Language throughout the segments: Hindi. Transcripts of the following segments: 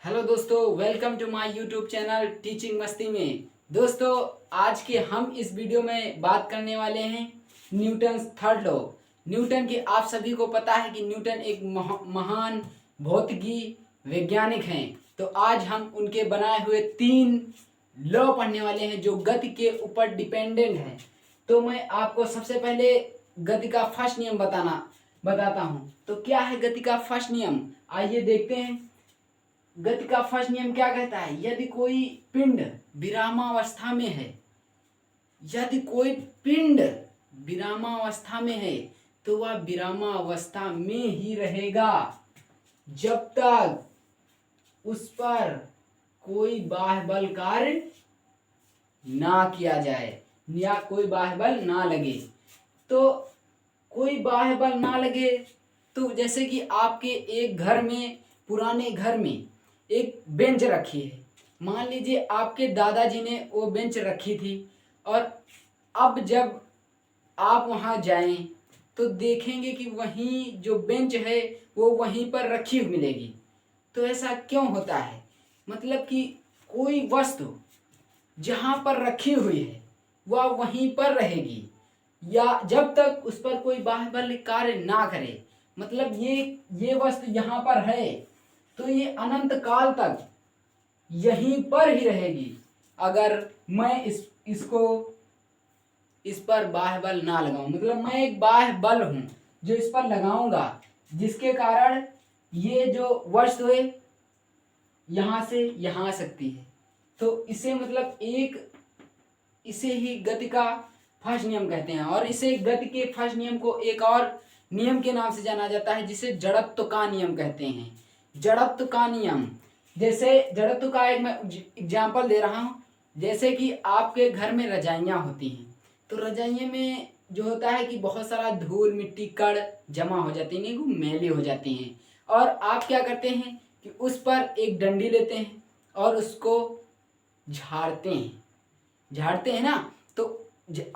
हेलो दोस्तों, welcome to my YouTube channel teaching Masti में। दोस्तों, आज के हम इस वीडियो में बात करने वाले हैं न्यूटन्स थर्ड लॉ। न्यूटन के आप सभी को पता है कि न्यूटन एक महान भौतिकी वैज्ञानिक हैं। तो आज हम उनके बनाए हुए 3 लॉ पढ़ने वाले हैं जो गति के ऊपर डिपेंडेंट हैं। तो मैं आपको सबसे पहले गति का फर्स्ट नियम बताता हूँ। तो क्या है गति का फर्स्ट नियम, आइए देखते हैं। गति का फर्स्ट नियम क्या कहता है? यदि कोई पिंड विरामावस्था में है, यदि कोई पिंड विरामावस्था में है तो वह विरामावस्था में ही रहेगा जब तक उस पर कोई बाह्य बल कार्य ना किया जाए या कोई बाह्य बल ना लगे। तो कोई बाह्य बल ना लगे तो जैसे कि आपके एक घर में, पुराने घर में एक बेंच रखी है। मान लीजिए आपके दादाजी ने वो बेंच रखी थी और अब जब आप वहाँ जाएं तो देखेंगे कि वहीं जो बेंच है वो वहीं पर रखी हुई मिलेगी। तो ऐसा क्यों होता है? मतलब कि कोई वस्तु जहाँ पर रखी हुई है वह वहीं पर रहेगी या जब तक उस पर कोई बाह्य बल कार्य ना करे। मतलब ये वस्तु यहाँ पर है तो ये अनंत काल तक यहीं पर ही रहेगी अगर मैं इस पर बाह्य बल ना लगाऊं। मतलब मैं एक बाह्य बल हूं जो इस पर लगाऊंगा, जिसके कारण ये जो वस्तु है यहां से यहां आ सकती है। तो इसे मतलब इसे ही गति का फर्स्ट नियम कहते हैं। और इसे गति के फर्स्ट नियम को एक और नियम के नाम से जाना जाता है जिसे जड़त्व का नियम कहते हैं। जड़त्व का नियम, जैसे जड़त्व का एक मैं एग्जाम्पल दे रहा हूँ। जैसे कि आपके घर में रजाइयाँ होती हैं, तो रजाइयों में जो होता है कि बहुत सारा धूल मिट्टी कण जमा हो जाती है, वो मैली हो जाती हैं। और आप क्या करते हैं कि उस पर एक डंडी लेते हैं और उसको झाड़ते हैं ना। तो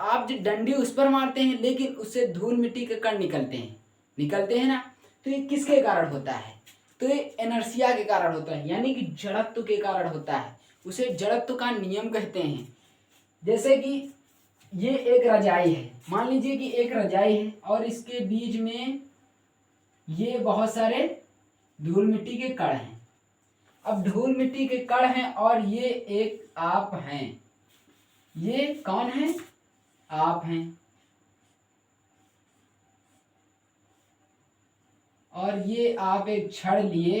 आप जो डंडी उस पर मारते हैं लेकिन उससे धूल मिट्टी के कण निकलते हैं ना। तो ये किसके कारण होता है? तो ये इनर्शिया के कारण होता है, यानी कि जड़त्व के कारण होता है। उसे जड़त्व का नियम कहते हैं। जैसे कि ये एक रजाई है, मान लीजिए कि एक रजाई है और इसके बीच में ये बहुत सारे धूल मिट्टी के कण हैं। अब धूल मिट्टी के कण हैं और ये एक आप हैं। ये कौन है? आप हैं। और ये आप एक छड़ लिए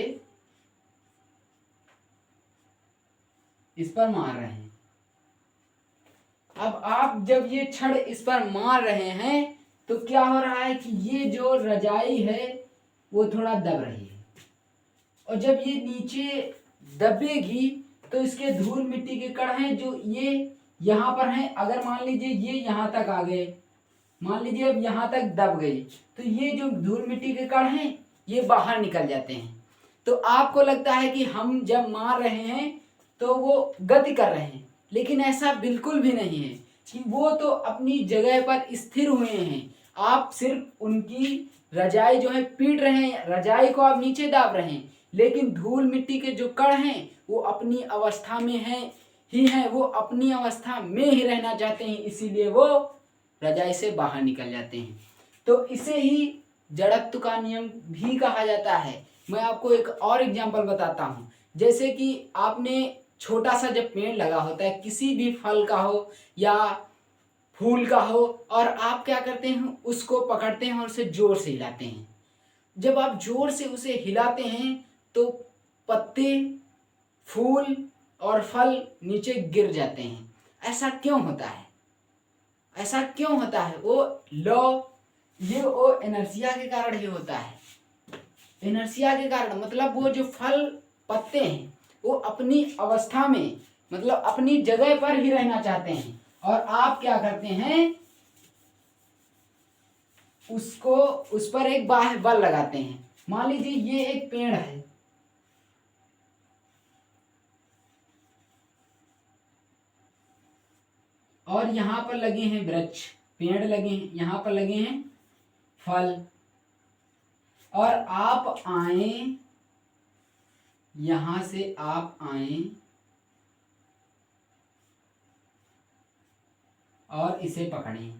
इस पर मार रहे हैं। अब आप जब ये छड़ इस पर मार रहे हैं तो क्या हो रहा है कि ये जो रजाई है वो थोड़ा दब रही है। और जब ये नीचे दबेगी तो इसके धूल मिट्टी के कण हैं जो ये यहाँ पर हैं। अगर मान लीजिए ये यहाँ तक आ गए, मान लीजिए अब यहाँ तक दब गई, तो ये जो धूल मिट्टी के कण हैं ये बाहर निकल जाते हैं। तो आपको लगता है कि हम जब मार रहे हैं तो वो गति कर रहे हैं, लेकिन ऐसा बिल्कुल भी नहीं है कि वो तो अपनी जगह पर स्थिर हुए हैं। आप सिर्फ उनकी रजाई जो है पीट रहे हैं, रजाई को आप नीचे दाब रहे हैं, लेकिन धूल मिट्टी के जो कण हैं वो अपनी अवस्था में हैं, वो अपनी अवस्था में ही रहना चाहते हैं, इसीलिए वो रजाई से बाहर निकल जाते हैं। तो इसे ही जड़त्व का नियम भी कहा जाता है। मैं आपको एक और एग्जांपल बताता हूँ। जैसे कि आपने छोटा सा जब पेड़ लगा होता है, किसी भी फल का हो या फूल का हो, और आप क्या करते हैं, उसको पकड़ते हैं और उसे जोर से हिलाते हैं। जब आप जोर से उसे हिलाते हैं तो पत्ते, फूल और फल नीचे गिर जाते हैं। ऐसा क्यों होता है? ऐसा क्यों होता है? वो इनर्शिया के कारण ही होता है। इनर्शिया के कारण मतलब वो जो फल पत्ते हैं वो अपनी अवस्था में, मतलब अपनी जगह पर ही रहना चाहते हैं, और आप क्या करते हैं, उस पर एक बाह्य बल लगाते हैं। मान लीजिए ये एक पेड़ है और यहाँ पर लगे हैं वृक्ष, पेड़ लगे हैं, यहाँ पर लगे हैं फल, और आप आए यहां से आप आए और इसे पकड़ें।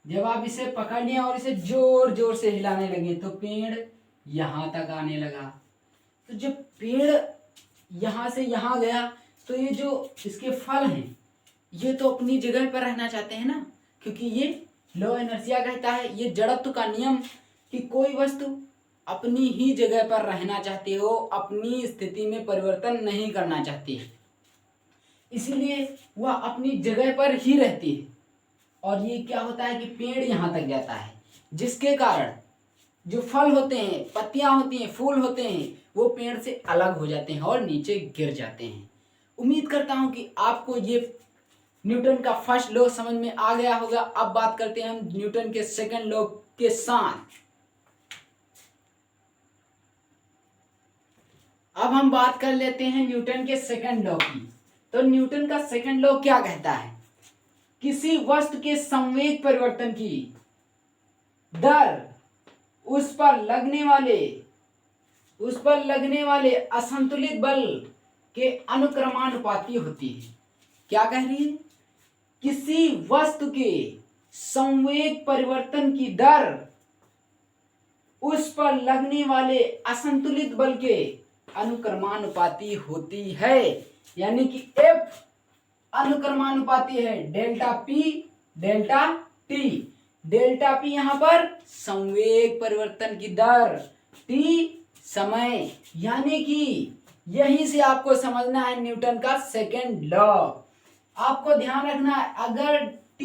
जब आप इसे पकड़ लिए और इसे जोर जोर से हिलाने लगे तो पेड़ यहां तक आने लगा। तो जब पेड़ यहां से यहां गया तो ये जो इसके फल हैं ये तो अपनी जगह पर रहना चाहते हैं ना, क्योंकि ये लॉ इनर्शिया कहता है, ये जड़त्व का नियम कि कोई वस्तु अपनी ही जगह पर रहना चाहती हो, अपनी स्थिति में परिवर्तन नहीं करना चाहती है, इसीलिए वह अपनी जगह पर ही रहती है। और ये क्या होता है कि पेड़ यहाँ तक जाता है, जिसके कारण जो फल होते हैं, पत्तियां होती हैं, फूल होते हैं, वो पेड़ से अलग हो जाते हैं और नीचे गिर जाते हैं। उम्मीद करता हूं कि आपको ये न्यूटन का फर्स्ट लॉ समझ में आ गया होगा। अब बात करते हैं हम न्यूटन के सेकंड लॉ के साथ। अब हम बात कर लेते हैं न्यूटन के सेकंड लॉ की। तो न्यूटन का सेकंड लॉ क्या कहता है? किसी वस्तु के संवेग परिवर्तन की दर उस पर लगने वाले असंतुलित बल के अनुक्रमानुपाती होती है। क्या कह रही है? किसी वस्तु के संवेग परिवर्तन की दर उस पर लगने वाले असंतुलित बल के अनुक्रमानुपाती होती है, यानी कि F अनुक्रमानुपाती है delta P delta T। Delta P यहां पर संवेग परिवर्तन की दर, T समय, यानी कि यहीं से आपको समझना है न्यूटन का सेकंड लॉ। आपको ध्यान रखना है, अगर T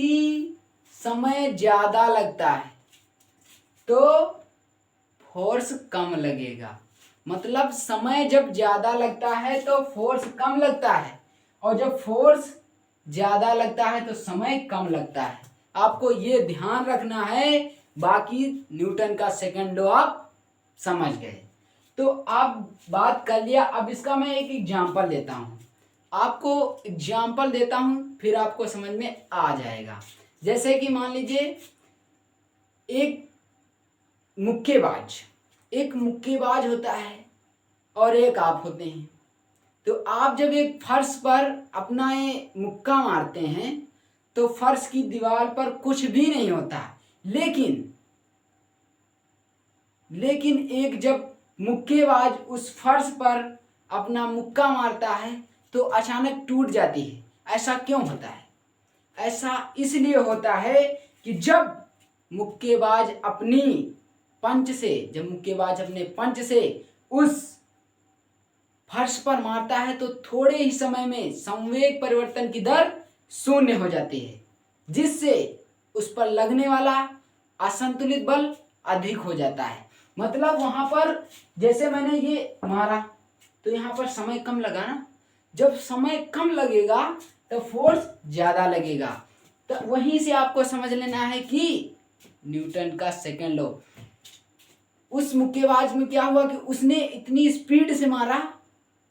समय ज्यादा लगता है तो फोर्स कम लगेगा। मतलब समय जब ज्यादा लगता है तो फोर्स कम लगता है, और जब फोर्स ज्यादा लगता है तो समय कम लगता है। आपको ये ध्यान रखना है। बाकी न्यूटन का सेकंड लॉ आप समझ गए। तो आप बात कर लिया। अब इसका मैं एक एग्जांपल देता हूं, आपको एग्जांपल देता हूं, फिर आपको समझ में आ जाएगा। जैसे कि मान लीजिए एक मुक्केबाज होता है और एक आप होते हैं। तो आप जब एक फर्श पर अपना ये मुक्का मारते हैं तो फर्श की दीवार पर कुछ भी नहीं होता, लेकिन एक जब मुक्केबाज उस फर्श पर अपना मुक्का मारता है तो अचानक टूट जाती है। ऐसा क्यों होता है? ऐसा इसलिए होता है कि जब मुक्केबाज अपने पंच से उस फर्श पर मारता है तो थोड़े ही समय में संवेग परिवर्तन की दर शून्य हो जाती है, जिससे उस पर लगने वाला असंतुलित बल अधिक हो जाता है। मतलब वहां पर जैसे मैंने ये मारा तो यहाँ पर समय कम लगा ना, जब समय कम लगेगा तो फोर्स ज्यादा लगेगा। तो वहीं से आपको समझ लेना है कि न्यूटन का सेकंड लॉ। उस मुक्केबाज में क्या हुआ कि उसने इतनी स्पीड से मारा,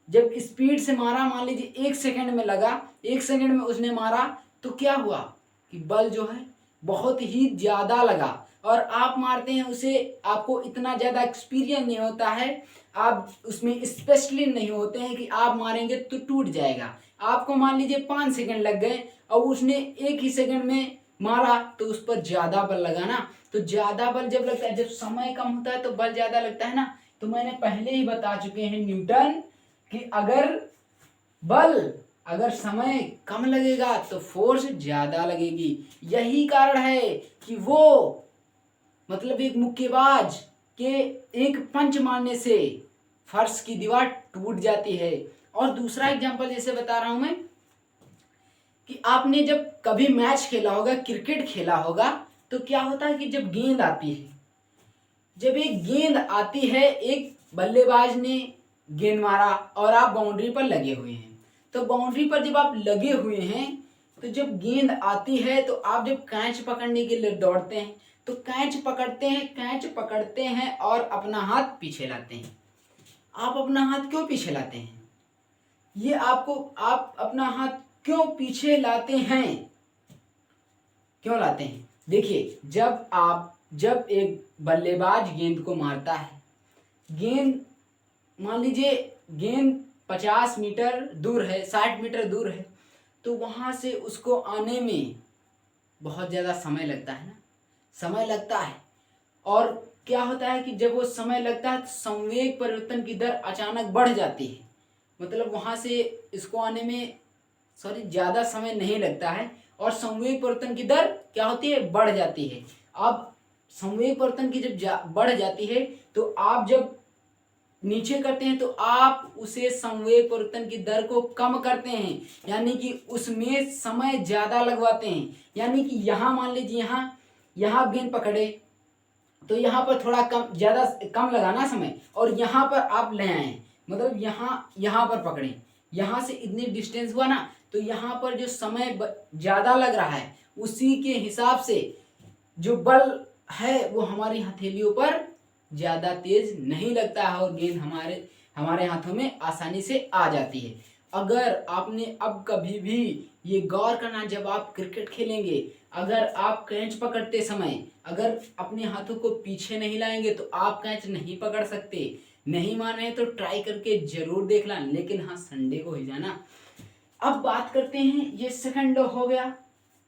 जब स्पीड से मारा, मान लीजिए 1 सेकंड में लगा, 1 सेकंड में उसने मारा, तो क्या हुआ कि बल जो है बहुत ही ज्यादा लगा। और आप मारते हैं उसे, आपको इतना ज्यादा एक्सपीरियंस नहीं होता है, आप उसमें स्पेशलिस्ट नहीं होते हैं कि आप मारेंगे तो टूट जाएगा। आपको मान लीजिए 5 सेकंड लग गए और उसने 1 ही सेकंड में मारा तो उस पर ज्यादा बल लगा ना। तो ज्यादा बल जब लगता है, जब समय कम होता है तो बल ज्यादा लगता है ना। तो मैंने पहले ही बता चुके हैं न्यूटन कि अगर समय कम लगेगा तो फोर्स ज्यादा लगेगी। यही कारण है कि वो मतलब एक मुक्केबाज के एक पंच मारने से फर्श की दीवार टूट जाती है। और दूसरा एग्जांपल जैसे बता रहा हूं मैं कि आपने जब कभी मैच खेला होगा, क्रिकेट खेला होगा, तो क्या होता है कि जब एक गेंद आती है, एक बल्लेबाज ने गेंद मारा और आप बाउंड्री पर लगे हुए हैं। तो बाउंड्री पर जब आप लगे हुए हैं तो जब गेंद आती है तो आप जब कैच पकड़ने के लिए दौड़ते हैं तो कैच पकड़ते हैं और अपना हाथ पीछे लाते हैं। आप अपना हाथ क्यों पीछे लाते हैं? आप अपना हाथ क्यों पीछे लाते हैं? क्यों लाते हैं? देखिए, जब एक बल्लेबाज गेंद को मारता है, गेंद मान लीजिए गेंद 50 मीटर दूर है, 60 मीटर दूर है, तो वहाँ से उसको आने में बहुत ज़्यादा समय लगता है ना, समय लगता है। और क्या होता है कि जब वो समय लगता है तो संवेग परिवर्तन की दर अचानक बढ़ जाती है, मतलब वहाँ से इसको आने में ज़्यादा समय नहीं लगता है, और संवेग परिवर्तन की दर क्या होती है, बढ़ जाती है। अब संवेग परिवर्तन की जब बढ़ जाती है तो आप जब नीचे करते हैं तो आप उसे संवेग परिवर्तन की दर को कम करते हैं, यानी कि उसमें समय ज़्यादा लगवाते हैं। यानी कि यहाँ मान लीजिए यहाँ गेंद पकड़े तो यहाँ पर थोड़ा कम लगाना समय, और यहाँ पर आप ले आए, मतलब यहाँ पर पकड़ें, यहाँ से इतनी डिस्टेंस हुआ ना, तो यहाँ पर जो समय ज़्यादा लग रहा है उसी के हिसाब से जो बल है वो हमारी हथेलियों पर ज़्यादा तेज नहीं लगता है और गेंद हमारे हाथों में आसानी से आ जाती है। अगर आपने अब कभी भी ये गौर करना, जब आप क्रिकेट खेलेंगे, अगर आप कैच पकड़ते समय अगर अपने हाथों को पीछे नहीं लाएंगे तो आप कैच नहीं पकड़ सकते। नहीं मान रहे तो ट्राई करके जरूर देखना, लेकिन हाँ संडे को ही जाना। अब बात करते हैं, ये सेकंड लॉ हो गया।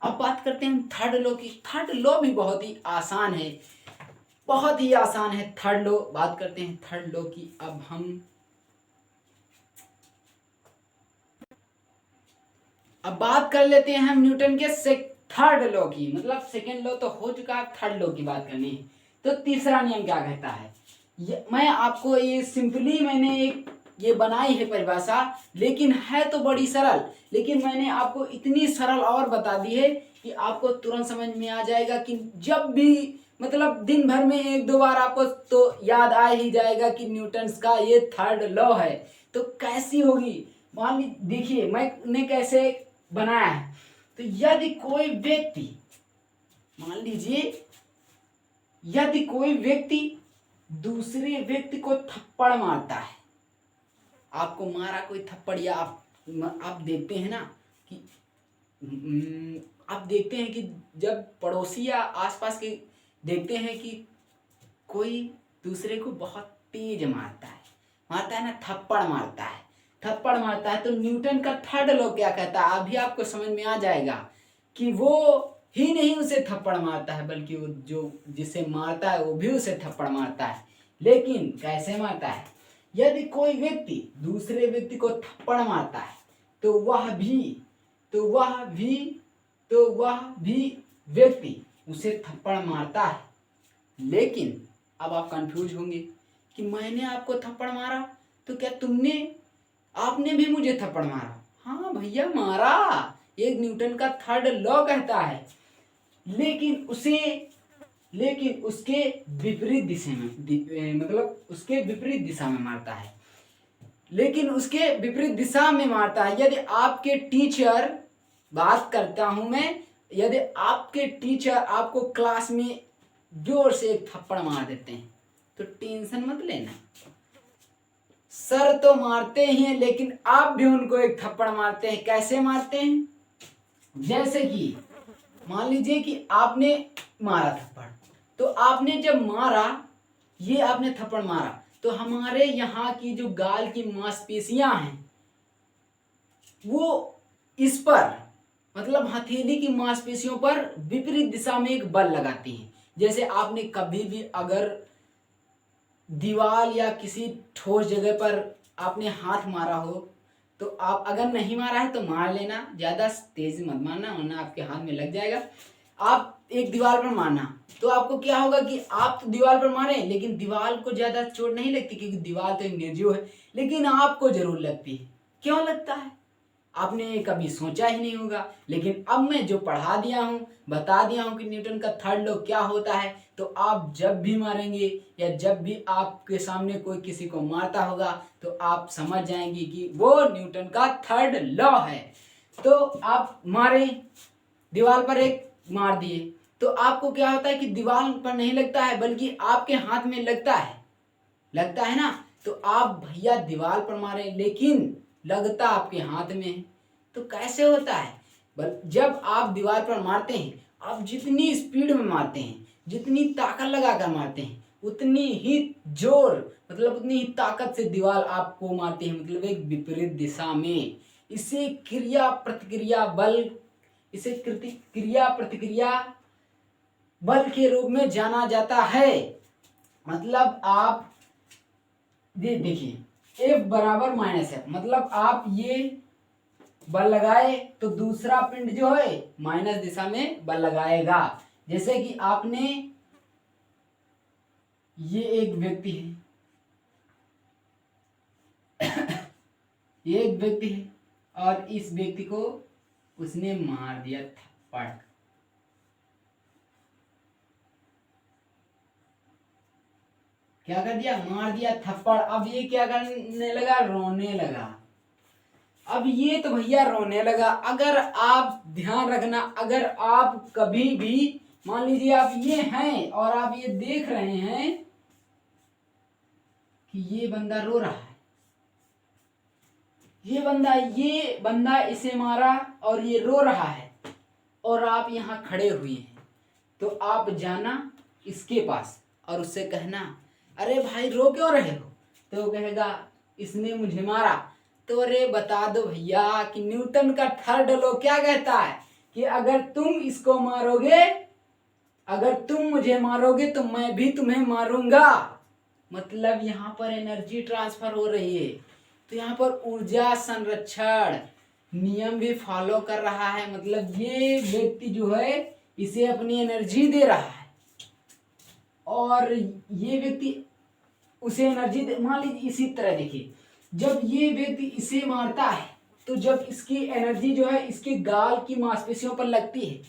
अब बात करते हैं थर्ड लॉ की। थर्ड लॉ भी बहुत ही आसान है, बहुत ही आसान है थर्ड लॉ। बात करते हैं थर्ड लॉ की। अब बात कर लेते हैं हम न्यूटन के थर्ड लॉ की। मतलब सेकेंड लॉ तो हो चुका है, थर्ड लॉ की बात करनी है। तो तीसरा नियम क्या कहता है, मैं आपको ये सिंपली मैंने एक ये बनाई है परिभाषा, लेकिन है तो बड़ी सरल, लेकिन मैंने आपको इतनी सरल और बता दी है कि आपको तुरंत समझ में आ जाएगा कि जब भी मतलब दिन भर में एक दो बार आपको तो याद आ ही जाएगा कि न्यूटन्स का ये थर्ड लॉ है। तो कैसी होगी, मान लीजिए, देखिए मैंने कैसे बनाया है। तो यदि कोई व्यक्ति, मान लीजिए यदि कोई व्यक्ति दूसरे व्यक्ति को थप्पड़ मारता है, आपको मारा कोई थप्पड़, या आप देखते हैं ना कि आप देखते हैं कि जब पड़ोसी या आसपास के देखते हैं कि कोई दूसरे को बहुत तेज मारता है ना, थप्पड़ मारता है, तो न्यूटन का थर्ड लॉ क्या कहता है, अभी आपको समझ में आ जाएगा कि वो ही नहीं उसे थप्पड़ मारता है, बल्कि वो जो जिसे मारता है वो भी उसे थप्पड़ मारता है। लेकिन कैसे मारता है, यदि कोई व्यक्ति दूसरे व्यक्ति को थप्पड़ मारता है तो वह भी व्यक्ति उसे थप्पड़ मारता है। लेकिन अब आप कंफ्यूज होंगे कि मैंने आपको थप्पड़ मारा तो क्या आपने भी मुझे थप्पड़ मारा। हाँ भैया मारा, एक न्यूटन का थर्ड लॉ कहता है, लेकिन उसके विपरीत दिशा में, मतलब उसके विपरीत दिशा में मारता है, लेकिन उसके विपरीत दिशा में मारता है। यदि आपके टीचर, बात करता हूं मैं, यदि आपके टीचर आपको क्लास में जोर से एक थप्पड़ मार देते हैं तो टेंशन मत लेना, सर तो मारते ही हैं, लेकिन आप भी उनको एक थप्पड़ मारते हैं। कैसे मारते हैं, जैसे कि मान लीजिए कि आपने मारा थप्पड़, तो आपने जब मारा, ये आपने थप्पड़ मारा, तो हमारे यहाँ की जो गाल की मांसपेशियां हैं वो इस पर, मतलब हथेली की मांसपेशियों पर विपरीत दिशा में एक बल लगाती हैं। जैसे आपने कभी भी अगर दीवार या किसी ठोस जगह पर आपने हाथ मारा हो, तो आप अगर नहीं मारा है तो मार लेना, ज़्यादा तेज मत मारना वरना आपके हाथ में लग जाएगा। आप एक दीवार पर मारना, तो आपको क्या होगा कि आप तो दीवार पर मारे, लेकिन दीवार को ज़्यादा चोट नहीं लगती, क्योंकि दीवार तो एक निर्जीव है, लेकिन आपको जरूर लगती है। क्यों लगता है, आपने कभी सोचा ही नहीं होगा। लेकिन अब मैं जो पढ़ा दिया हूँ, बता दिया हूँ कि न्यूटन का थर्ड लॉ क्या होता है, तो आप जब भी मारेंगे या जब भी आपके सामने कोई किसी को मारता होगा तो आप समझ जाएंगे कि वो न्यूटन का थर्ड लॉ है। तो आप मारे, दीवार पर एक मार दिए, तो आपको क्या होता है कि दीवार पर नहीं लगता है, बल्कि आपके हाथ में लगता है ना। तो आप भैया दीवार पर मारे, लेकिन लगता आपके हाथ में है। तो कैसे होता है, जब आप दीवार पर मारते हैं, आप जितनी स्पीड में मारते हैं, जितनी ताकत लगाकर मारते हैं, उतनी ही जोर मतलब उतनी ही ताकत से दीवार आपको मारती है, मतलब एक विपरीत दिशा में। इसे क्रिया प्रतिक्रिया बल, इसे क्रिया प्रतिक्रिया बल के रूप में जाना जाता है। मतलब आप ये देखिए F बराबर माइनस F, मतलब आप ये बल लगाए तो दूसरा पिंड जो है माइनस दिशा में बल लगाएगा। जैसे कि आपने ये एक व्यक्ति है ये एक व्यक्ति है और इस व्यक्ति को उसने मार दिया थप्पड़। क्या कर दिया? मार दिया थप्पड़। अब ये क्या करने लगा? रोने लगा। अब ये तो भैया रोने लगा। अगर आप ध्यान रखना, अगर आप कभी भी मान लीजिए आप ये हैं और आप ये देख रहे हैं कि ये बंदा रो रहा है, ये बंदा इसे मारा और ये रो रहा है और आप यहाँ खड़े हुए हैं, तो आप जाना इसके पास और उससे कहना, अरे भाई रो क्यों रहे हो? तो वो कहेगा इसने मुझे मारा। तो अरे बता दो भैया कि न्यूटन का थर्ड लॉ क्या कहता है कि अगर तुम इसको मारोगे, अगर तुम मुझे मारोगे तो मैं भी तुम्हें मारूंगा। मतलब यहाँ पर एनर्जी ट्रांसफर हो रही है, तो यहाँ पर ऊर्जा संरक्षण नियम भी फॉलो कर रहा है। मतलब ये व्यक्ति जो है इसे अपनी एनर्जी दे रहा है और ये व्यक्ति उसे एनर्जी दे। मान लीजिए इसी तरह देखिए, जब ये व्यक्ति इसे मारता है तो जब इसकी एनर्जी जो है इसके गाल की मांसपेशियों पर लगती है,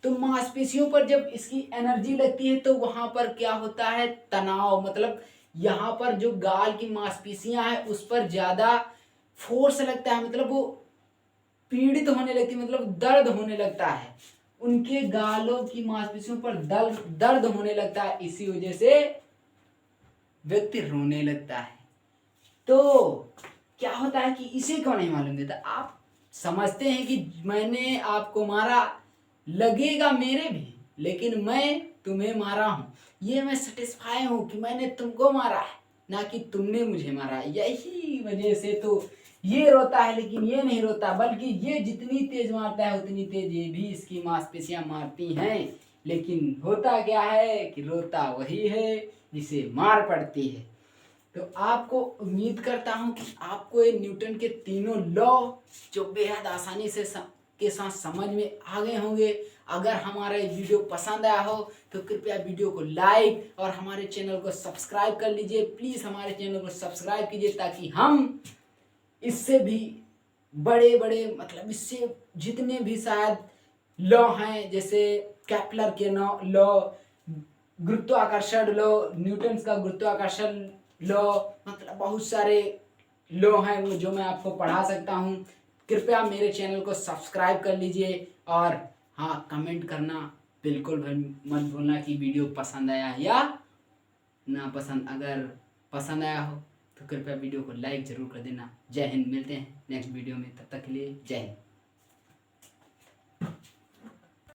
तो मांसपेशियों पर जब इसकी एनर्जी लगती है तो वहां पर क्या होता है? तनाव। मतलब यहाँ पर जो गाल की मांसपेशियां हैं उस पर ज्यादा फोर्स लगता है, मतलब वो पीड़ित होने लगती है, मतलब दर्द होने लगता है, उनके गालों की मांसपेशियों पर दर्द होने लगता है। इसी वजह से व्यक्ति रोने लगता है। तो क्या होता है कि इसे क्यों नहीं मालूम देता? आप समझते हैं कि मैंने आपको मारा, लगेगा मेरे भी, लेकिन मैं तुम्हें मारा हूं, ये मैं सेटिस्फाई हूं कि मैंने तुमको मारा है, ना कि तुमने मुझे मारा। यही वजह से तो ये रोता है, लेकिन ये नहीं रोता, बल्कि ये जितनी तेज मारता है उतनी तेज ये भी इसकी मांसपेशियां मारती हैं। लेकिन होता क्या है कि रोता वही है जिसे मार पड़ती है। तो आपको उम्मीद करता हूं कि आपको ये न्यूटन के तीनों लॉ जो बेहद आसानी से के साथ समझ में आ गए होंगे। अगर हमारा ये वीडियो पसंद आया हो तो कृपया वीडियो को लाइक और हमारे चैनल को सब्सक्राइब कर लीजिए। प्लीज़ हमारे चैनल को सब्सक्राइब कीजिए ताकि हम इससे भी बड़े बड़े, मतलब इससे जितने भी शायद लॉ हैं, जैसे केपलर के लॉ, गुरुत्वाकर्षण लॉ, न्यूटन का गुरुत्वाकर्षण लॉ, मतलब बहुत सारे लॉ हैं वो जो मैं आपको पढ़ा सकता हूँ। कृपया मेरे चैनल को सब्सक्राइब कर लीजिए और हाँ, कमेंट करना बिल्कुल भी मत भूलना कि वीडियो पसंद आया या ना पसंद। अगर पसंद आया हो तो कृपया वीडियो को लाइक ज़रूर कर देना। जय हिंद। मिलते हैं नेक्स्ट वीडियो में, तब तक के लिए जय हिंद।